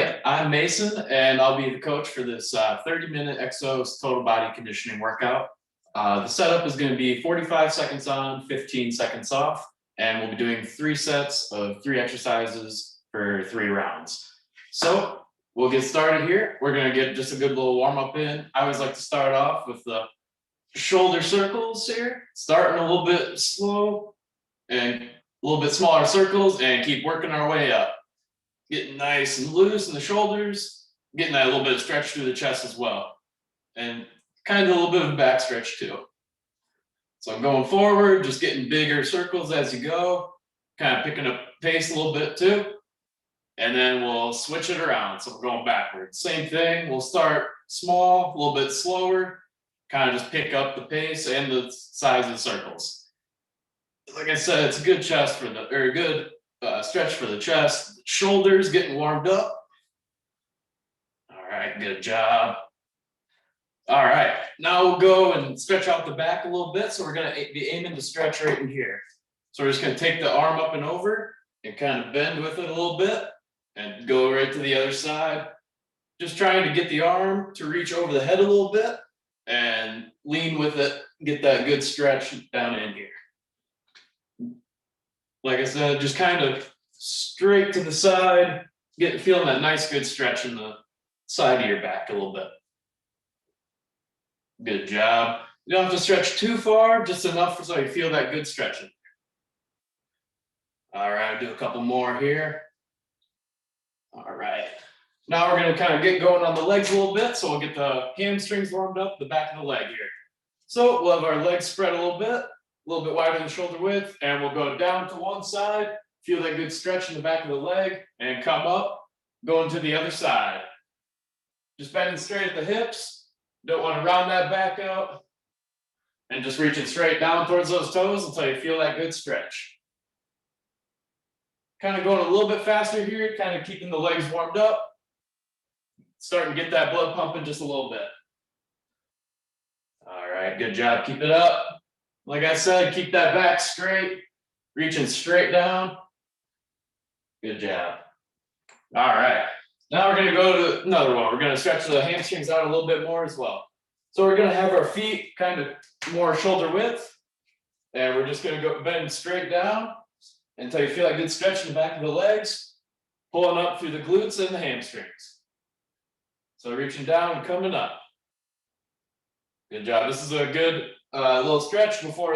right, I'm Mason, and I'll be the coach for this 30-minute Exos total body conditioning workout. The setup is going to be 45 seconds on, 15 seconds off, and we'll be doing 3 sets of 3 exercises for 3 rounds. So we'll get started here. We're going to get just a good little warm up in. I always like to start off with the shoulder circles here, starting a little bit slow and a little bit smaller circles, and keep working our way up. Getting nice and loose in the shoulders, getting that little bit of stretch through the chest as well. And kind of a little bit of a back stretch too. So I'm going forward, just getting bigger circles as you go, kind of picking up pace a little bit too. And then we'll switch it around. So we're going backwards. Same thing, we'll start small, a little bit slower, kind of just pick up the pace and the size of the circles. Like I said, it's a good chest for the, or a good stretch for the chest. Shoulders getting warmed up. All right, good job. All right, now we'll go and stretch out the back a little bit. So we're going to be aiming to stretch right in here. So we're just going to take the arm up and over and kind of bend with it a little bit and go right to the other side. Just trying to get the arm to reach over the head a little bit and lean with it, get that good stretch down in here. Like I said, just kind of straight to the side, feeling that nice good stretch in the side of your back a little bit. Good job. You don't have to stretch too far, just enough so you feel that good stretching. All right, do a couple more here. All right. Now we're going to kind of get going on the legs a little bit, so we'll get the hamstrings warmed up, the back of the leg here. So we'll have our legs spread a little bit wider than shoulder width, and we'll go down to one side, feel that good stretch in the back of the leg, and come up, going to the other side. Just bending straight at the hips, don't want to round that back out, and just reaching straight down towards those toes until you feel that good stretch. Kind of going a little bit faster here, kind of keeping the legs warmed up, starting to get that blood pumping just a little bit. All right, good job, keep it up. Like I said, keep that back straight, reaching straight down. Good job. All right, now we're gonna go to another one. We're gonna stretch the hamstrings out a little bit more as well. So we're gonna have our feet kind of more shoulder width, and we're just gonna go bend straight down until you feel that good stretch in the back of the legs, pulling up through the glutes and the hamstrings. So reaching down and coming up. Good job. This is a good little stretch before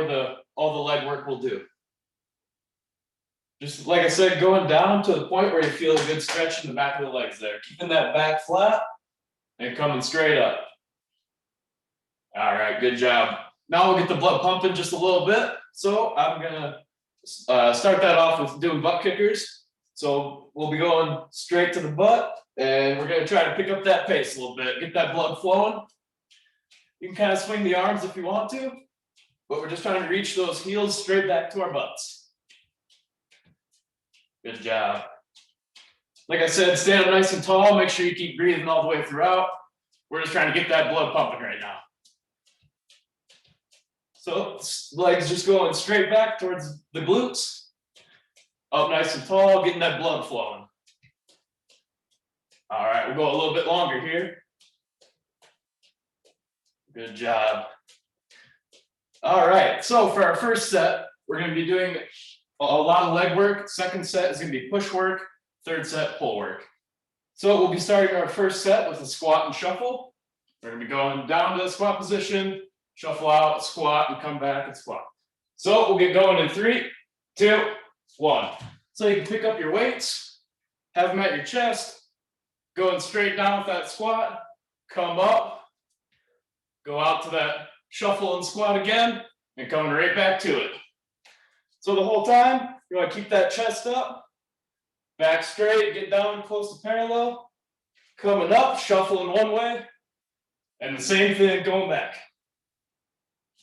all the leg work we'll do. Just like I said, going down to the point where you feel a good stretch in the back of the legs there. Keeping that back flat and coming straight up. All right, good job. Now we'll get the blood pumping just a little bit. So I'm gonna start that off with doing butt kickers. So we'll be going straight to the butt, and we're gonna try to pick up that pace a little bit, get that blood flowing. You can kind of swing the arms if you want to, but we're just trying to reach those heels straight back to our butts. Good job. Like I said, stand up nice and tall. Make sure you keep breathing all the way throughout. We're just trying to get that blood pumping right now. So legs just going straight back towards the glutes. Up nice and tall, getting that blood flowing. All right, we'll go a little bit longer here. Good job. All right, so for our first set, we're going to be doing a lot of leg work. Second set is going to be push work. Third set, pull work. So we'll be starting our first set with a squat and shuffle. We're going to be going down to the squat position, shuffle out, squat, and come back and squat. So we'll get going in 3, 2, 1. So you can pick up your weights, have them at your chest, going straight down with that squat, come up, go out to that shuffle and squat again, and coming right back to it. So the whole time, you want to keep that chest up, back straight, get down close to parallel, coming up, shuffling one way, and the same thing going back.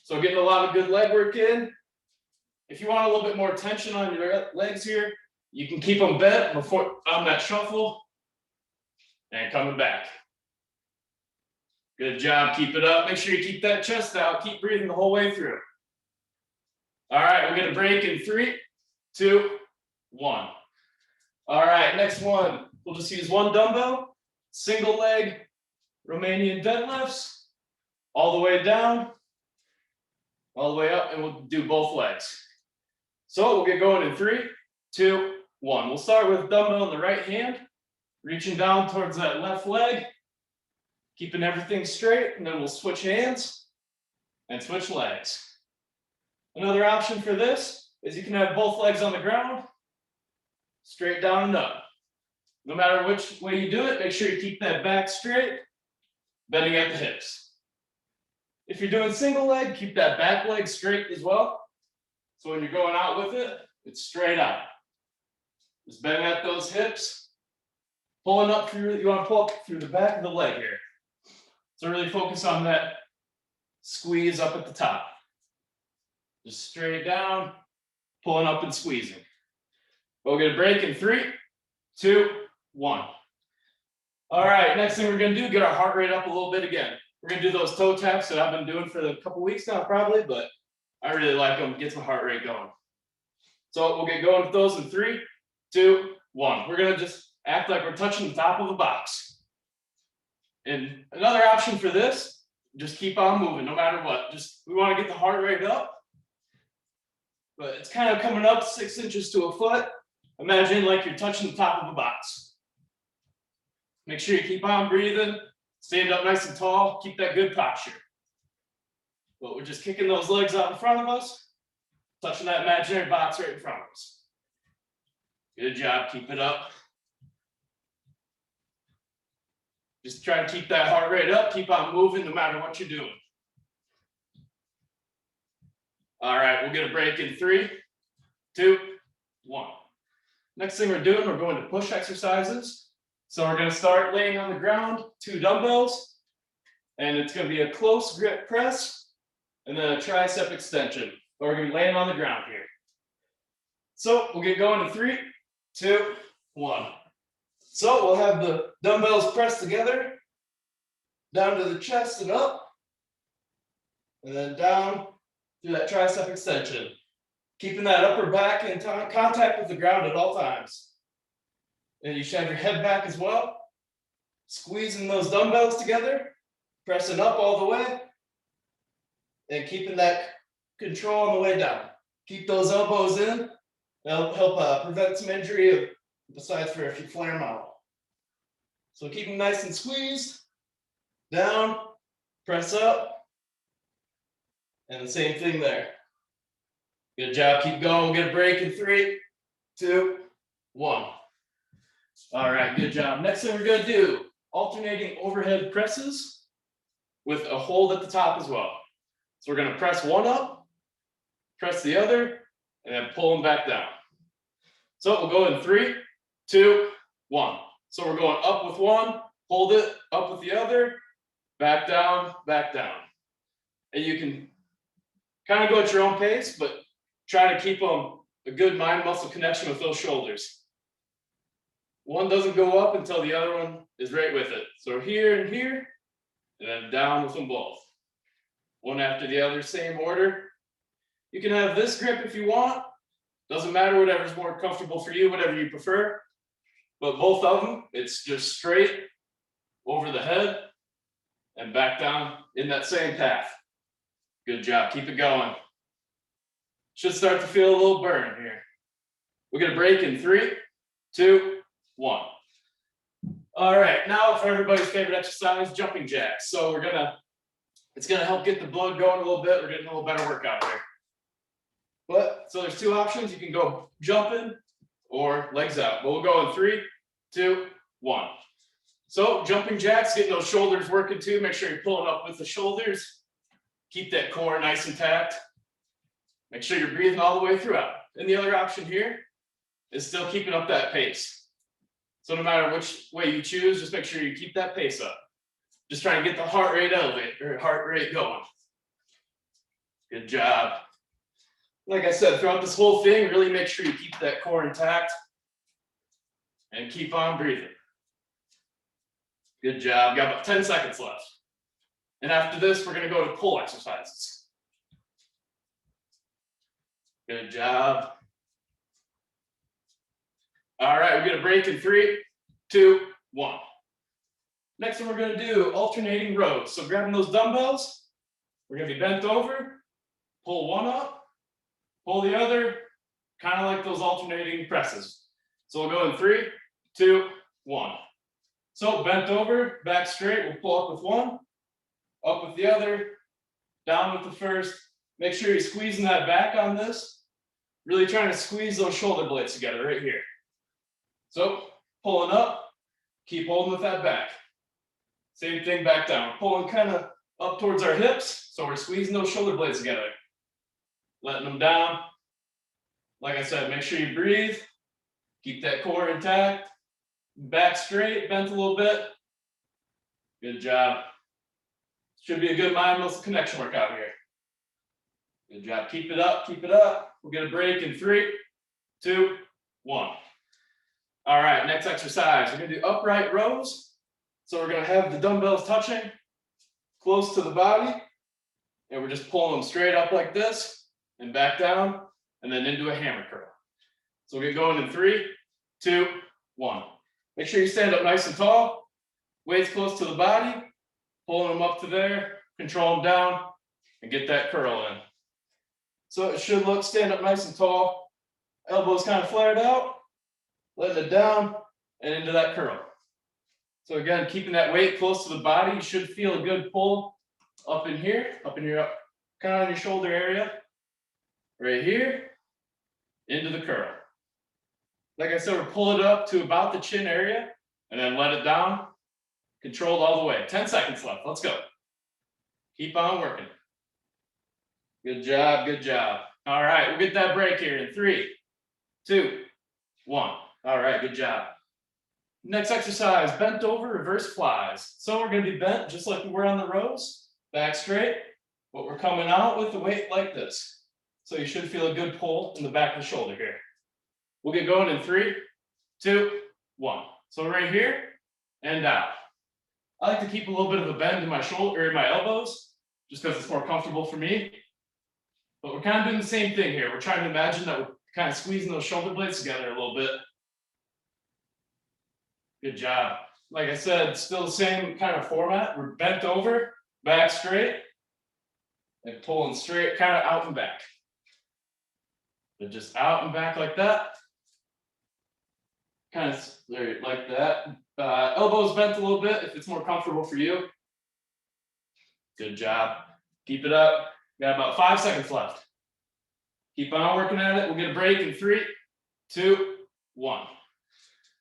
So getting a lot of good leg work in. If you want a little bit more tension on your legs here, you can keep them bent before on that shuffle and coming back. Good job, keep it up. Make sure you keep that chest out. Keep breathing the whole way through. All right, we're gonna break in 3, 2, 1. All right, next one. we'll just use one dumbbell, single leg, Romanian deadlifts, all the way down, all the way up, and we'll do both legs. So we'll get going in 3, 2, 1. We'll start with dumbbell in the right hand, reaching down towards that left leg, keeping everything straight, and then we'll switch hands and switch legs. Another option for this is you can have both legs on the ground, straight down and up. No matter which way you do it, make sure you keep that back straight, bending at the hips. If you're doing single leg, keep that back leg straight as well. So when you're going out with it, it's straight out. Just bending at those hips, pulling up through, you want to pull up through the back of the leg here. So really focus on that squeeze up at the top. Just straight down, pulling up and squeezing. We'll get a break in 3, 2, 1. All right, next thing we're gonna do, get our heart rate up a little bit again. We're gonna do those toe taps that I've been doing for a couple weeks now probably, but I really like them, gets my heart rate going. So we'll get going with those in 3, 2, 1. We're gonna just act like we're touching the top of a box. And another option for this, just keep on moving no matter what. Just, we wanna get the heart rate up, but it's kind of coming up 6 inches to a foot. Imagine like you're touching the top of a box. Make sure you keep on breathing, stand up nice and tall, keep that good posture. But we're just kicking those legs out in front of us, touching that imaginary box right in front of us. Good job, keep it up. Just try to keep that heart rate up, keep on moving no matter what you're doing. All right, we'll get a break in 3, 2, 1. Next thing we're doing, we're going to push exercises. So we're going to start laying on the ground, 2 dumbbells, and it's going to be a close grip press and then a tricep extension. But we're going to be laying on the ground here. So we'll get going in 3, 2, 1. So we'll have the dumbbells pressed together, down to the chest and up, and then down through that tricep extension. Keeping that upper back in contact with the ground at all times. And you should have your head back as well. Squeezing those dumbbells together, pressing up all the way, and keeping that control on the way down. Keep those elbows in. That'll help prevent some injury, besides for if you flare them out. So keep them nice and squeezed, down, press up, and the same thing there. Good job, keep going. We'll get a break in 3, 2, 1. All right, good job. Next thing we're gonna do, alternating overhead presses with a hold at the top as well. So we're gonna press one up, press the other, and then pull them back down. So we'll go in 3, 2, 1. So we're going up with one, hold it, up with the other, back down, back down. And you can kind of go at your own pace, but try to keep them a good mind muscle connection with those shoulders. One doesn't go up until the other one is right with it. So here and here, and then down with them both. One after the other, same order. You can have this grip if you want. Doesn't matter, whatever's more comfortable for you, whatever you prefer. But both of them, it's just straight over the head and back down in that same path. Good job, keep it going. Should start to feel a little burn here. We'll get a break in 3, 2, 1. All right, now for everybody's favorite exercise, jumping jacks. So it's gonna help get the blood going a little bit. We're getting a little better workout here. So there's 2 options. You can go jumping or legs out. But we'll go in 3, 2, 1. So jumping jacks, getting those shoulders working too. Make sure you're pulling up with the shoulders. Keep that core nice and taut. Make sure you're breathing all the way throughout. And the other option here is still keeping up that pace. So no matter which way you choose, just make sure you keep that pace up. Just trying to get the heart rate going. Good job. Like I said, throughout this whole thing, really make sure you keep that core intact and keep on breathing. Good job. Got about 10 seconds left. And after this, we're going to go to pull exercises. Good job. All right, we're going to break in 3, 2, 1. Next one we're gonna do alternating rows. So grabbing those dumbbells, we're gonna be bent over, pull one up, pull the other, kind of like those alternating presses. So we'll go in 3, 2, 1. So bent over, back straight, we'll pull up with one, up with the other, down with the first. Make sure you're squeezing that back on this. Really trying to squeeze those shoulder blades together right here. So pulling up, keep holding with that back. Same thing back down. Pulling kind of up towards our hips. So we're squeezing those shoulder blades together. Letting them down. Like I said, make sure you breathe. Keep that core intact. Back straight, bent a little bit. Good job. Should be a good mind muscle connection workout here. Good job. Keep it up, keep it up. We'll get a break in 3, 2, 1. All right, next exercise. We're gonna do upright rows. So we're gonna have the dumbbells touching close to the body. And we're just pulling them straight up like this and back down and then into a hammer curl. So we'll get going in 3, 2, 1. Make sure you stand up nice and tall. Weights close to the body. Pulling them up to there. Control them down and get that curl in. So it should look, stand up nice and tall. Elbows kind of flared out. Letting it down and into that curl. So again, keeping that weight close to the body, you should feel a good pull up in here, up, kind of on your shoulder area. Right here, into the curl. Like I said, we're pulling it up to about the chin area and then let it down. Controlled all the way. 10 seconds left. Let's go. Keep on working. Good job, good job. All right, we'll get that break here in 3, 2, 1. All right, good job. Next exercise, bent over reverse flies. So we're gonna be bent just like we were on the rows, back straight, but we're coming out with the weight like this. So you should feel a good pull in the back of the shoulder here. We'll get going in 3, 2, 1. So right here and out. I like to keep a little bit of a bend in my shoulder or in my elbows, just because it's more comfortable for me. But we're kind of doing the same thing here. We're trying to imagine that we're kind of squeezing those shoulder blades together a little bit. Good job. Like I said, still the same kind of format. We're bent over, back straight, and pulling straight, kind of out and back. But just out and back like that. Kind of like that. Elbows bent a little bit if it's more comfortable for you. Good job. Keep it up. Got about 5 seconds left. Keep on working at it. We'll get a break in 3, 2, 1.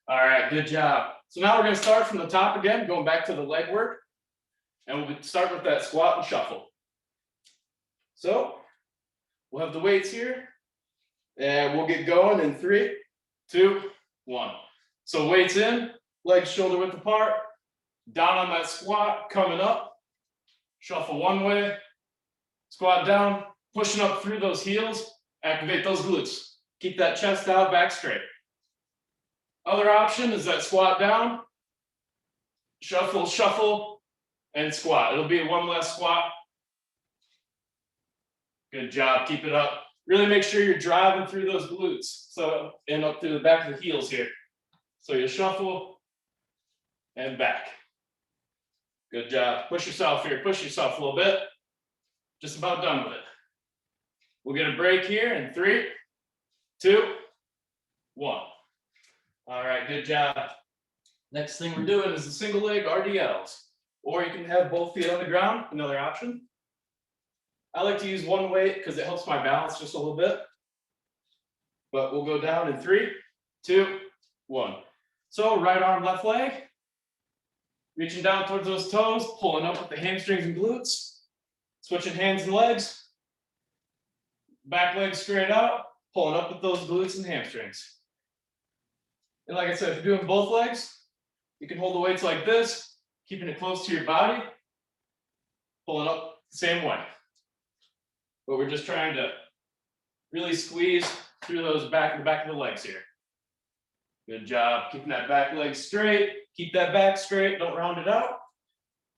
All right, good job. So now we're going to start from the top again, going back to the leg work. And we'll start with that squat and shuffle. So we'll have the weights here. And we'll get going in 3, 2, 1. So weights in, legs shoulder width apart. Down on that squat, coming up. Shuffle one way. Squat down, pushing up through those heels. Activate those glutes. Keep that chest out, back straight. Other option is that squat down, shuffle, shuffle, and squat. It'll be one less squat. Good job, keep it up. Really make sure you're driving through those glutes. So, and up through the back of the heels here. So you shuffle and back. Good job. Push yourself here, push yourself a little bit. Just about done with it. We'll get a break here in 3, 2, 1. All right, good job. Next thing we're doing is the single leg RDLs. Or you can have both feet on the ground, another option. I like to use one weight because it helps my balance just a little bit. But we'll go down in 3, 2, 1. So right arm, left leg. Reaching down towards those toes, pulling up with the hamstrings and glutes. Switching hands and legs. Back leg straight out, pulling up with those glutes and hamstrings. And like I said, if you're doing both legs, you can hold the weights like this, keeping it close to your body, pulling up the same way. But we're just trying to really squeeze through those the back of the legs here. Good job, keeping that back leg straight. Keep that back straight, don't round it out.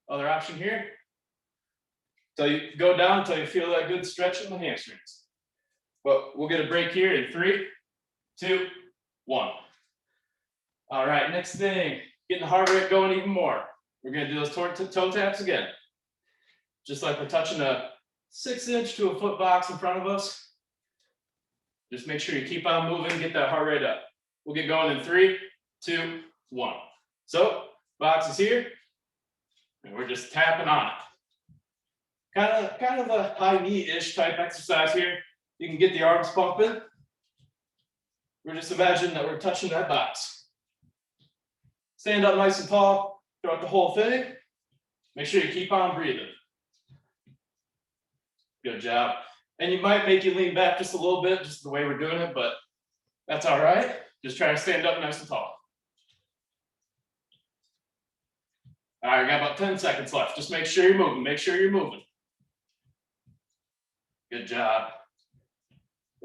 Other option here. Till you go down until you feel that good stretch in the hamstrings. But we'll get a break here in 3, 2, 1. All right, next thing, getting the heart rate going even more. We're gonna do those toe taps again. Just like we're touching a 6-inch to a foot box in front of us. Just make sure you keep on moving, get that heart rate up. We'll get going in 3, 2, 1. So, box is here, and we're just tapping on it. Kind of a high knee-ish type exercise here. You can get the arms pumping. We're just imagining that we're touching that box. Stand up nice and tall throughout the whole thing. Make sure you keep on breathing. Good job. And you might make you lean back just a little bit, just the way we're doing it, but that's all right. Just try to stand up nice and tall. All right, we got about 10 seconds left. Just make sure you're moving. Make sure you're moving. Good job.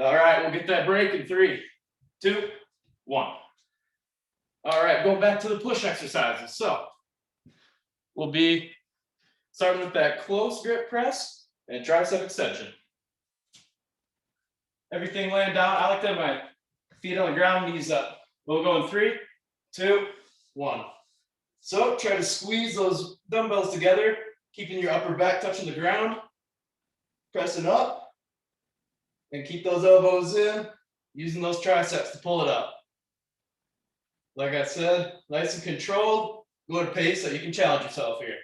All right, we'll get that break in 3, 2, 1. All right, going back to the push exercises. So we'll be starting with that close grip press and tricep extension. Everything laying down. I like to have my feet on the ground, knees up. We'll go in 3, 2, 1. So try to squeeze those dumbbells together, keeping your upper back touching the ground, pressing up, and keep those elbows in, using those triceps to pull it up. Like I said, nice and controlled, go at a pace that you can challenge yourself here.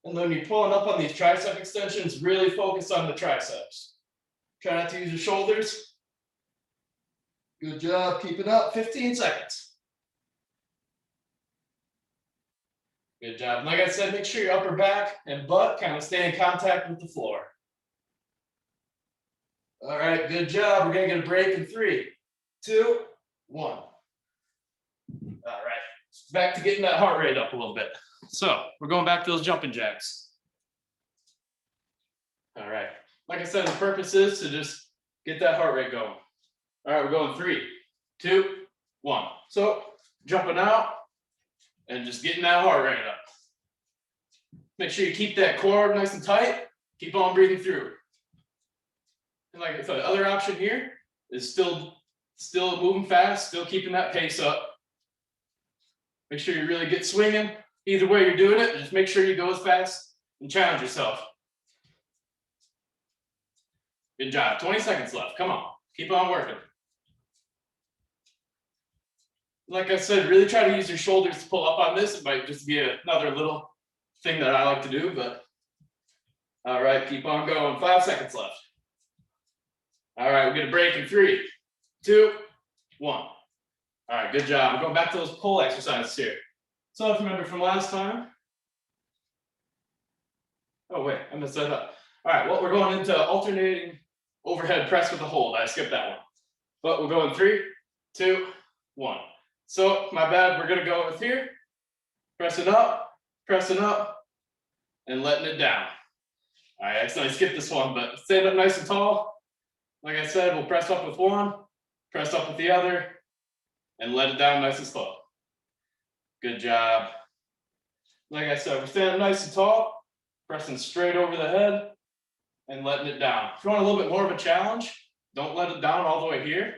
And when you're pulling up on these tricep extensions, really focus on the triceps. Try not to use your shoulders. Good job, keep it up, 15 seconds. Good job. Like I said, make sure your upper back and butt kind of stay in contact with the floor. All right, good job. We're gonna get a break in 3, 2, 1. All right, back to getting that heart rate up a little bit. So we're going back to those jumping jacks. All right, like I said, the purpose is to just get that heart rate going. All right, we're going 3, 2, 1. So jumping out and just getting that heart rate up. Make sure you keep that core nice and tight. Keep on breathing through. And like I said, the other option here is still moving fast, still keeping that pace up. Make sure you really get swinging. Either way you're doing it, just make sure you go as fast and challenge yourself. Good job. 20 seconds left. Come on. Keep on working. Like I said, really try to use your shoulders to pull up on this. It might just be another little thing that I like to do, but all right, keep on going. 5 seconds left. All right, we're gonna break in 3, 2, 1. All right, good job. We're going back to those pull exercises here. So if you remember from last time. Oh wait, I messed that up. All right, well, we're going into alternating overhead press with a hold. I skipped that one. But we're going 3, 2, 1. So my bad, we're gonna go with here. Pressing up, and letting it down. All right, I accidentally skipped this one, but stand up nice and tall. Like I said, we'll press up with one, press up with the other, and let it down nice and slow. Good job. Like I said, we're standing nice and tall, pressing straight over the head, and letting it down. If you want a little bit more of a challenge, don't let it down all the way here.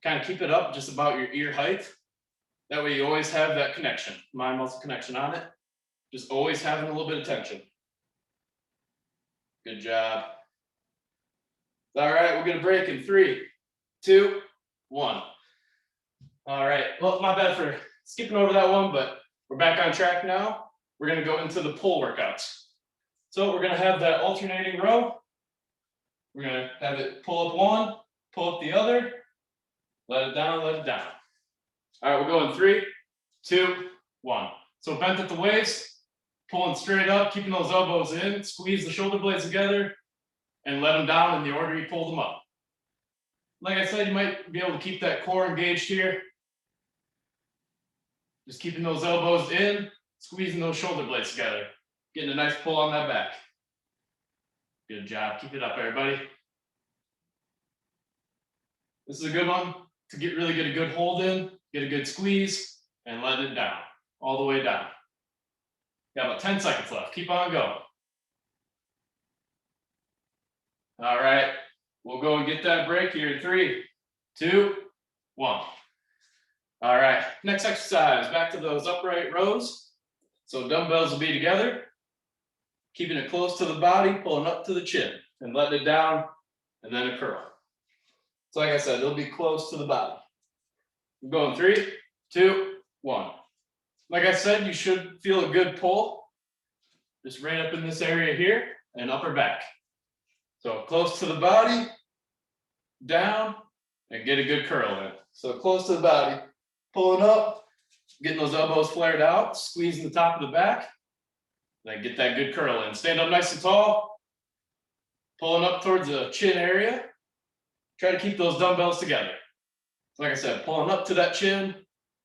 Kind of keep it up just about your ear height. That way you always have that connection, mind muscle connection on it. Just always having a little bit of tension. Good job. All right, we're gonna break in 3, 2, 1. All right, well, my bad for skipping over that one, but we're back on track now. We're gonna go into the pull workouts. So we're gonna have that alternating row. We're gonna have it pull up one, pull up the other, let it down, let it down. All right, we're going 3, 2, 1. So bent at the waist, pulling straight up, keeping those elbows in, squeeze the shoulder blades together, and let them down in the order you pulled them up. Like I said, you might be able to keep that core engaged here. Just keeping those elbows in, squeezing those shoulder blades together, getting a nice pull on that back. Good job. Keep it up, everybody. This is a good one to really get a good hold in, get a good squeeze, and let it down, all the way down. Got about 10 seconds left. Keep on going. All right, we'll go and get that break here in 3, 2, 1. All right, next exercise, back to those upright rows. So dumbbells will be together, keeping it close to the body, pulling up to the chin and letting it down, and then a curl. So like I said, it'll be close to the body. I'm going 3, 2, 1. Like I said, you should feel a good pull, just right up in this area here and upper back. So close to the body, down, and get a good curl in. So close to the body, pulling up, getting those elbows flared out, squeezing the top of the back, then get that good curl in. Stand up nice and tall, pulling up towards the chin area. Try to keep those dumbbells together. Like I said, pulling up to that chin.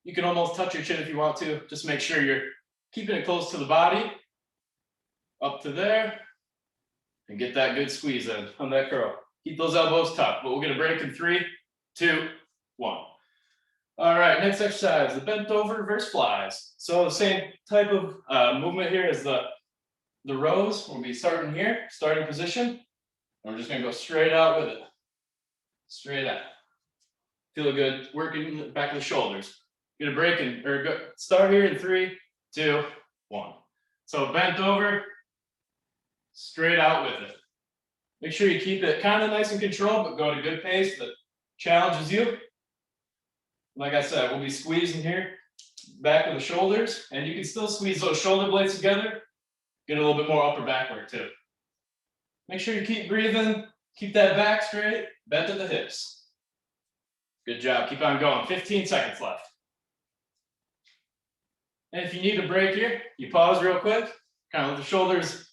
You can almost touch your chin if you want to. Just make sure you're keeping it close to the body. Up to there. And get that good squeeze in on that curl. Keep those elbows tucked. But we'll get a break in 3, 2, 1. All right, next exercise, the bent over reverse flies. So the same type of movement here as the rows. We'll be starting here, starting position. And we're just gonna go straight out with it. Straight out. Feel good, working the back of the shoulders. Get a break or go, start here in 3, 2, 1. So bent over, straight out with it. Make sure you keep it kind of nice and controlled, but go at a good pace that challenges you. Like I said, we'll be squeezing here, back of the shoulders, and you can still squeeze those shoulder blades together. Get a little bit more upper back work too. Make sure you keep breathing, keep that back straight, bent at the hips. Good job, keep on going, 15 seconds left. And if you need a break here, you pause real quick, kind of let the shoulders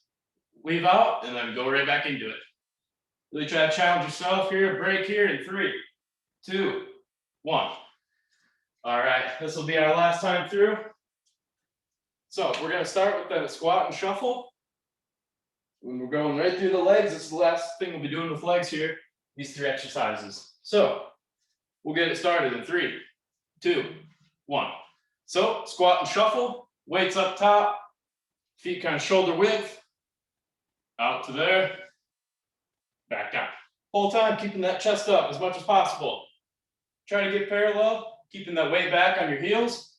weave out, and then go right back into it. Really try to challenge yourself here, break here in 3, 2, 1. All right, this will be our last time through. So we're gonna start with the squat and shuffle. When we're going right through the legs, this is the last thing we'll be doing with legs here, these 3 exercises. So we'll get it started in 3, 2, 1. So squat and shuffle, weights up top, feet kind of shoulder width, out to there, back down. Whole time keeping that chest up as much as possible. Try to get parallel, keeping that weight back on your heels.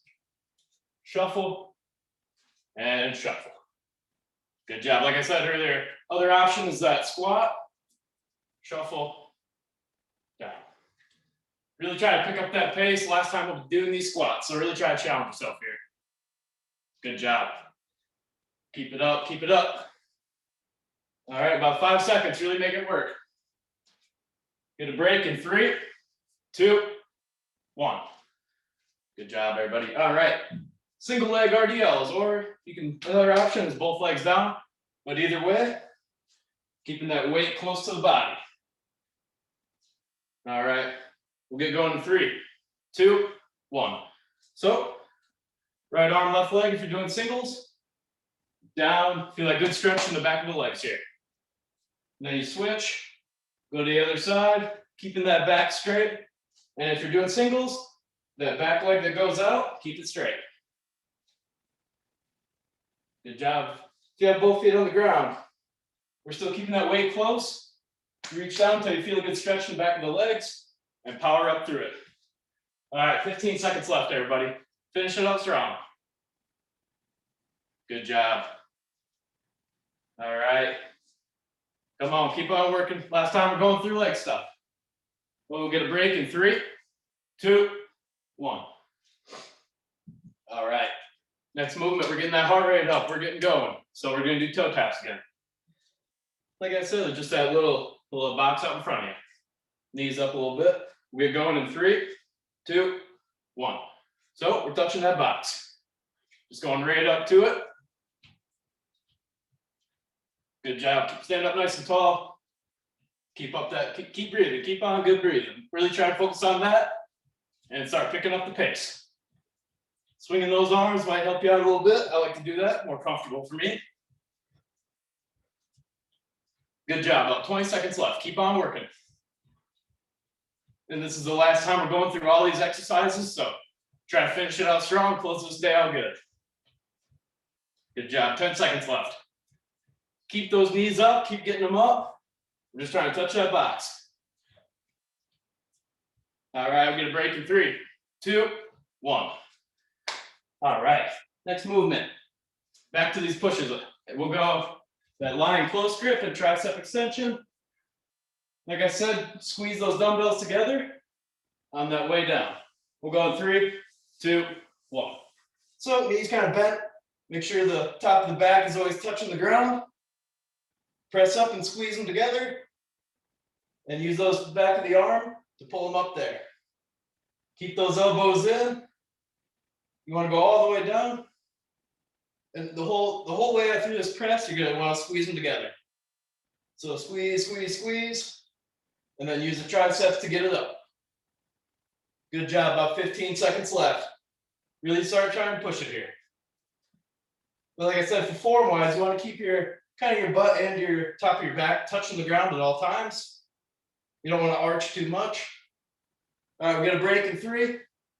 Shuffle and shuffle. Good job. Like I said earlier, other option is that squat, shuffle, down. Really try to pick up that pace. Last time we'll be doing these squats, so really try to challenge yourself here. Good job. Keep it up, keep it up. All right, about 5 seconds, really make it work. Get a break in 3, 2, 1. Good job, everybody. All right, single leg RDLs, or you can, another option is both legs down, but either way, keeping that weight close to the body. All right, we'll get going in 3, 2, 1. So, right arm, left leg if you're doing singles. Down, feel that good stretch in the back of the legs here. And then you switch, go to the other side, keeping that back straight. And if you're doing singles, that back leg that goes out, keep it straight. Good job. If you have both feet on the ground, we're still keeping that weight close. Reach down until you feel a good stretch in the back of the legs and power up through it. All right, 15 seconds left, everybody. Finish it up strong. Good job. All right. Come on, keep on working. Last time we're going through leg stuff. We'll get a break in 3, 2, 1. All right. Next movement, we're getting that heart rate up. We're getting going. So we're going to do toe taps again. Like I said, just that little box up in front of you. Knees up a little bit. We're going in 3, 2, 1. So we're touching that box. Just going right up to it. Good job. Keep standing up nice and tall. Keep up that, keep breathing. Keep on good breathing. Really try to focus on that and start picking up the pace. Swinging those arms might help you out a little bit. I like to do that, more comfortable for me. Good job, about 20 seconds left. Keep on working. And this is the last time we're going through all these exercises, so try to finish it out strong, close this day out good. Good job, 10 seconds left. Keep those knees up, keep getting them up. We're just trying to touch that box. All right, we're gonna break in 3, 2, one. All right, next movement. Back to these pushes. We'll go that lying close grip and tricep extension. Like I said, squeeze those dumbbells together on that way down. We'll go in 3, 2, 1. So knees kind of bent. Make sure the top of the back is always touching the ground. Press up and squeeze them together. And use those back of the arm to pull them up there. Keep those elbows in. You want to go all the way down. And the whole way through this press, you're going to want to squeeze them together. So squeeze, squeeze, squeeze. And then use the triceps to get it up. Good job, about 15 seconds left. Really start trying to push it here. But like I said, for form-wise, you want to keep your kind of your butt and your top of your back touching the ground at all times. You don't want to arch too much. All right, we're going to break in 3,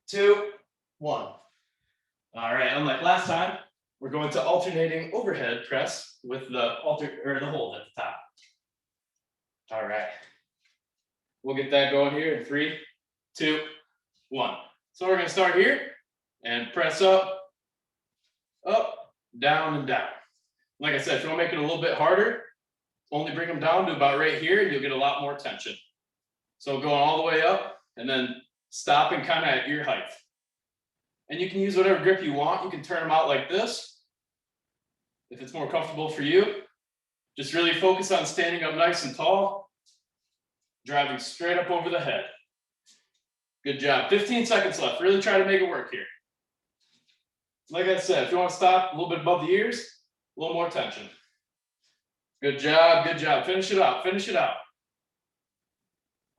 2, 1. All right, unlike last time, we're going to alternating overhead press with the hold at the top. All right. We'll get that going here in 3, 2, 1. So we're going to start here and press up, down, and down. Like I said, if you want to make it a little bit harder, only bring them down to about right here and you'll get a lot more tension. So going all the way up and then stopping kind of at ear height. And you can use whatever grip you want. You can turn them out like this if it's more comfortable for you. Just really focus on standing up nice and tall, driving straight up over the head. Good job. 15 seconds left. Really try to make it work here. Like I said, if you want to stop a little bit above the ears, a little more tension. Good job. Good job. Finish it out. Finish it out.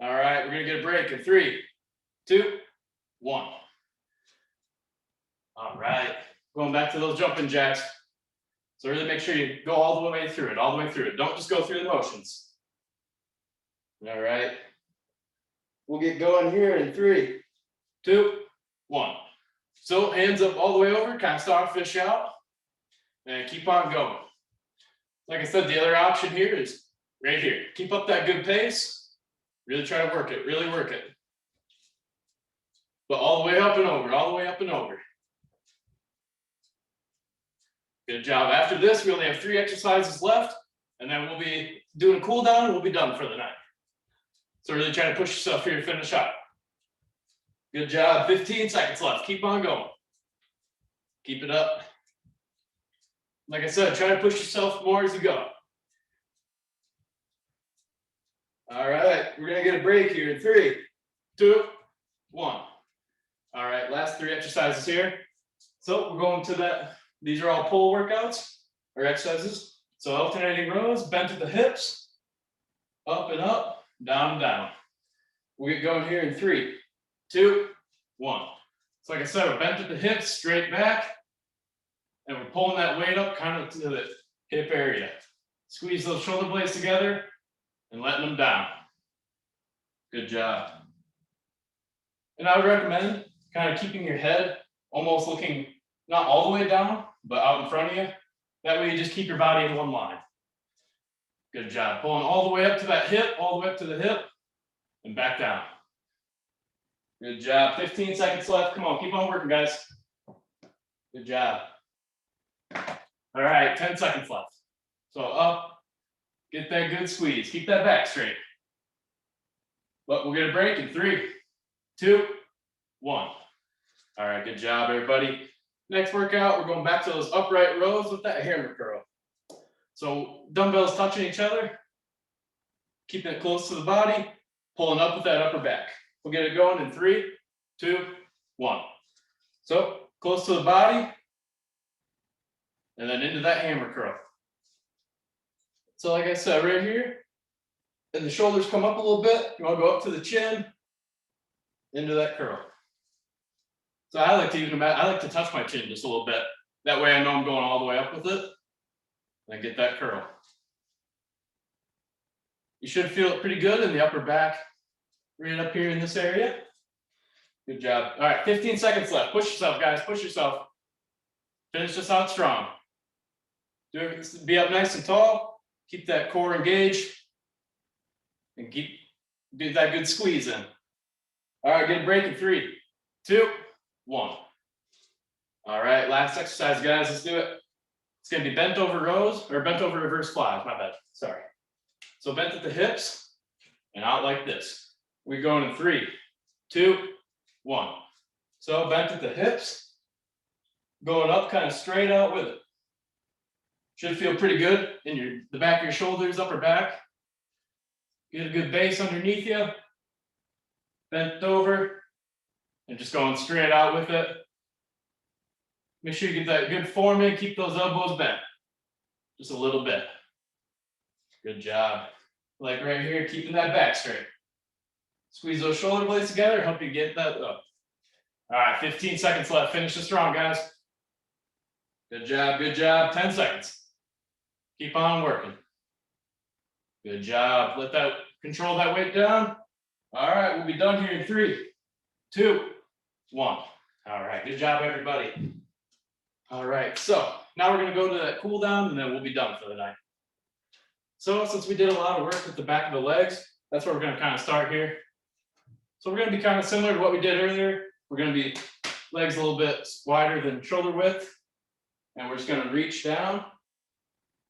All right, we're going to get a break in 3, 2, 1. All right, going back to those jumping jacks. So really make sure you go all the way through it, all the way through it. Don't just go through the motions. All right. We'll get going here in 3, 2, 1. So hands up all the way over, kind of starfish out, and keep on going. Like I said, the other option here is right here. Keep up that good pace. Really try to work it, really work it. But all the way up and over, all the way up and over. Good job. After this, we only have 3 exercises left, and then we'll be doing a cool down and we'll be done for the night. So really try to push yourself here to finish up. Good job. 15 seconds left. Keep on going. Keep it up. Like I said, try to push yourself more as you go. All right, we're going to get a break here in 3, 2, 1. All right, last 3 exercises here. So we're going to that. These are all pull workouts or exercises. So alternating rows, bent at the hips, up and up, down and down. We'll get going here in 3, 2, 1. So like I said, we're bent at the hips, straight back, and we're pulling that weight up kind of to the hip area. Squeeze those shoulder blades together and letting them down. Good job. And I would recommend kind of keeping your head almost looking not all the way down, but out in front of you. That way you just keep your body in one line. Good job. Pulling all the way up to that hip, all the way up to the hip, and back down. Good job. 15 seconds left. Come on, keep on working, guys. Good job. All right, 10 seconds left. So up, get that good squeeze. Keep that back straight. But we'll get a break in 3, 2, 1. All right, good job, everybody. Next workout, we're going back to those upright rows with that hammer curl. So dumbbells touching each other, keeping it close to the body, pulling up with that upper back. We'll get it going in 3, 2, 1. So close to the body, and then into that hammer curl. So like I said, right here, and the shoulders come up a little bit. You want to go up to the chin, into that curl. So I like to touch my chin just a little bit. That way I know I'm going all the way up with it. And get that curl. You should feel it pretty good in the upper back, right up here in this area. Good job. All right, 15 seconds left. Push yourself, guys. Push yourself. Finish this out strong. Be up nice and tall. Keep that core engaged. And do that good squeeze in. All right, get a break in 3, 2, 1. All right, last exercise, guys. Let's do it. It's going to be bent over rows or bent over reverse flies. My bad. Sorry. So bent at the hips and out like this. We're going in 3, 2, 1. So bent at the hips, going up kind of straight out with it. Should feel pretty good in the back of your shoulders, upper back. Get a good base underneath you. Bent over and just going straight out with it. Make sure you get that good form in. Keep those elbows bent. Just a little bit. Good job. Like right here, keeping that back straight. Squeeze those shoulder blades together, help you get that up. All right, 15 seconds left. Finish it strong, guys. Good job, good job. 10 seconds. Keep on working. Good job. Let that control that weight down. All right, we'll be done here in 3, 2, 1. All right, good job, everybody. All right, so now we're going to go to that cool down and then we'll be done for the night. So since we did a lot of work with the back of the legs, that's where we're going to kind of start here. So we're going to be kind of similar to what we did earlier. We're going to be legs a little bit wider than shoulder width. And we're just going to reach down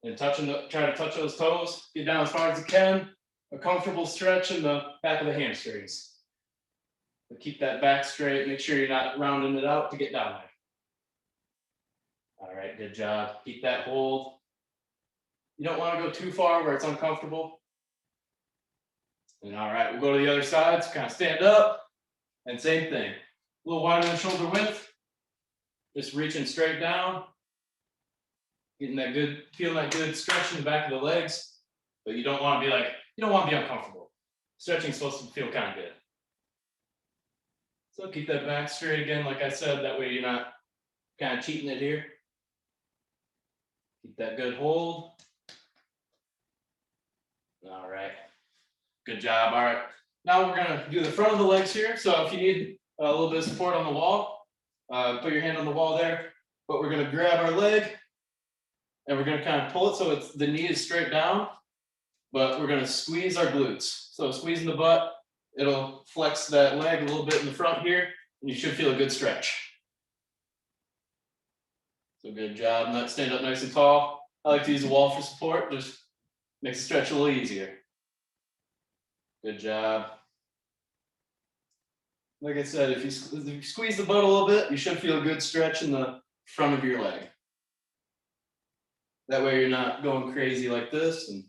and try to touch those toes. Get down as far as you can. A comfortable stretch in the back of the hamstrings. But keep that back straight. Make sure you're not rounding it out to get down there. All right, good job. Keep that hold. You don't want to go too far where it's uncomfortable. And all right, we'll go to the other side. So kind of stand up and same thing. A little wider than shoulder width. Just reaching straight down. Getting that good, feeling that good stretch in the back of the legs. But you don't want to be uncomfortable. Stretching is supposed to feel kind of good. So keep that back straight again, like I said, that way you're not kind of cheating it here. Keep that good hold. All right, good job. All right, now we're gonna do the front of the legs here. So if you need a little bit of support on the wall, put your hand on the wall there. But we're gonna grab our leg and we're gonna kind of pull it so the knee is straight down, but we're gonna squeeze our glutes. So squeezing the butt, it'll flex that leg a little bit in the front here, and you should feel a good stretch. So good job. Now stand up nice and tall. I like to use the wall for support. Just makes the stretch a little easier. Good job. Like I said, if you squeeze the butt a little bit, you should feel a good stretch in the front of your leg. That way you're not going crazy like this and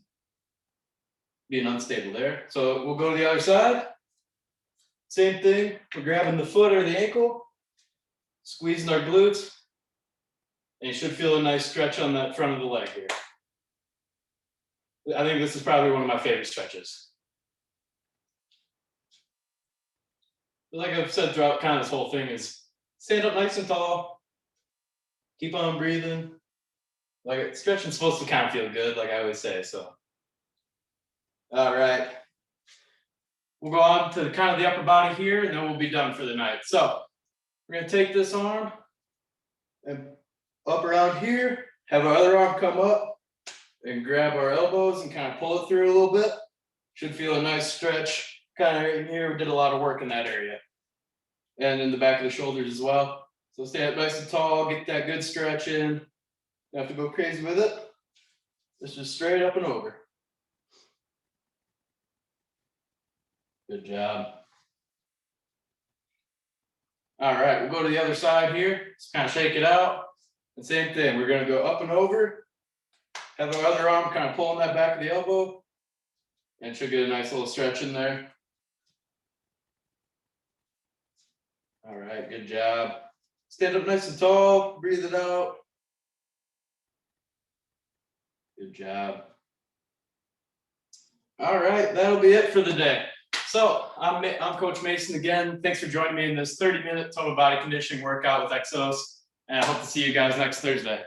being unstable there. So we'll go to the other side. Same thing. We're grabbing the foot or the ankle, squeezing our glutes, and you should feel a nice stretch on that front of the leg here. I think this is probably one of my favorite stretches. Like I've said throughout kind of this whole thing is stand up nice and tall, keep on breathing. Like stretching's supposed to kind of feel good, like I always say, so. All right. We'll go on to kind of the upper body here and then we'll be done for the night. So we're gonna take this arm and up around here, have our other arm come up and grab our elbows and kind of pull it through a little bit. Should feel a nice stretch kind of in here. We did a lot of work in that area. And in the back of the shoulders as well. So stand up nice and tall, get that good stretch in. Don't have to go crazy with it. It's just straight up and over. Good job. All right, we'll go to the other side here. Just kind of shake it out. And same thing, we're gonna go up and over. Have our other arm kind of pulling that back of the elbow. And should get a nice little stretch in there. All right, good job. Stand up nice and tall, breathe it out. Good job. All right, that'll be it for the day. So I'm Coach Mason again. Thanks for joining me in this 30-minute total body conditioning workout with Exos. And I hope to see you guys next Thursday.